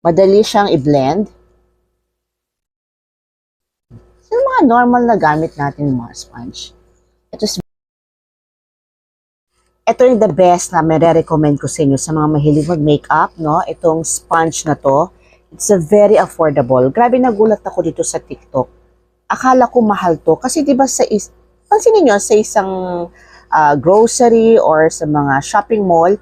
Madali siyang i-blend. Yung mga normal na gamit natin mga sponge. Ito yung the best na may recommend ko sa inyo sa mga mahilig mag-makeup, no? Itong sponge na to. It's a very affordable. Grabe, nagulat ako dito sa TikTok. Akala ko mahal to. Kasi di ba pansinin nyo, sa isang grocery or sa mga shopping mall,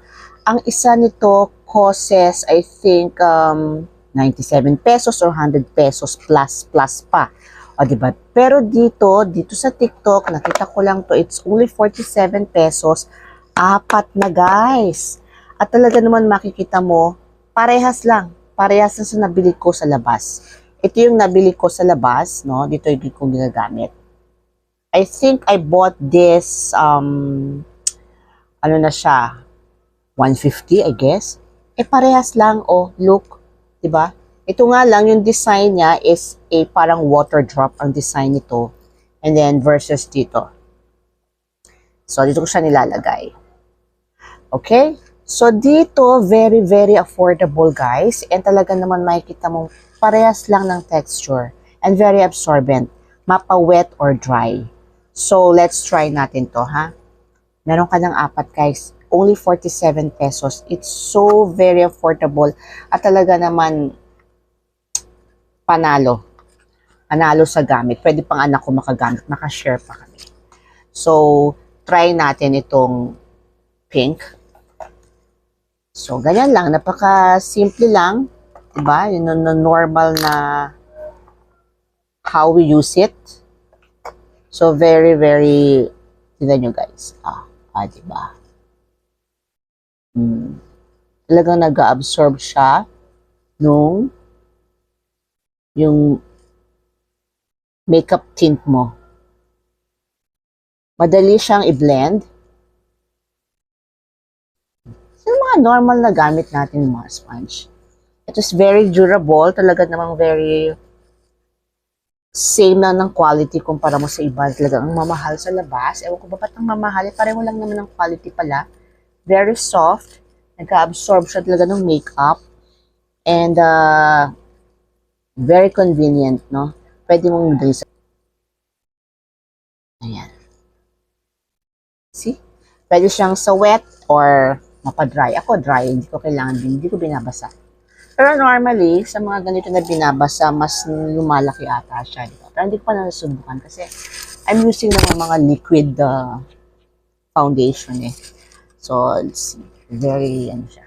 ang isa nito costs, I think, 97 pesos or 100 pesos plus pa. O, diba? Pero dito sa TikTok, nakita ko lang to, it's only 47 pesos. Apat na, guys. At talaga naman makikita mo, parehas lang. Parehas na sa nabili ko sa labas. Ito yung nabili ko sa labas, no? Dito yung ko ginagamit. I think I bought this, ano na siya, 150, I guess. Parehas lang, oh, look. Diba? Ito nga lang, yung design niya is a parang water drop ang design nito. And then versus dito. So, dito ko siya nilalagay. Okay? So, dito, very, very affordable, guys. And talaga naman makikita mo, parehas lang ng texture. And very absorbent. Mapa-wet or dry. So, let's try natin to, ha? Meron ka ng apat, guys. Only 47 pesos. It's so very affordable. At talaga naman, panalo. Panalo sa gamit. Pwede pang anak ko makagamit. Makashare pa kami. So, try natin itong pink. So, ganyan lang. Napaka-simple lang. Diba? Yun yung normal na how we use it. So, very, very, tignan nyo guys. Diba? Talagang nag-absorb siya nung yung makeup tint mo. Madali siyang i-blend. Yung mga normal na gamit natin mga sponge. It is very durable. Talaga namang very same na ng quality kumpara mo sa iba. Talagang ang mamahal sa labas. Ewan ko ba ba't ang mamahal? Pareho lang naman ang quality pala. Very soft. Nag-absorb siya talaga ng makeup. And very convenient, no? Pwede mong dress. Ayan. See? Pwede siyang sa wet or mapa-dry. Ako dry, hindi ko kailangan din, hindi ko binabasa. Pero normally, sa mga ganito na binabasa, mas lumalaki ata siya. Diba? Pero hindi ko pa nasubukan kasi I'm using naman mga liquid foundation eh. So, let's see. Very, ano siya.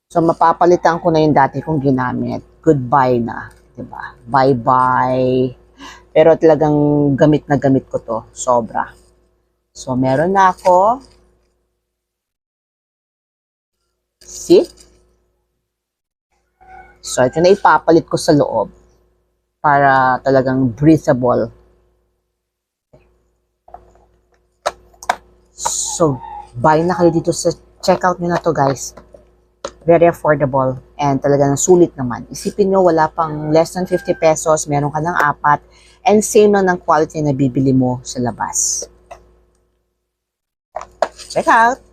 So, mapapalitan ko na yung dati kong ginamit. Goodbye na. Diba? Bye-bye. Pero talagang gamit na gamit ko to. Sobra. So, meron na ako. See? So, ito na ipapalit ko sa loob para talagang breathable. So, buy na kayo dito sa checkout nyo na to guys. Very affordable and talagang sulit naman. Isipin nyo, wala pang less than 50 pesos, meron ka ng apat and same na ng quality na bibili mo sa labas. Check out!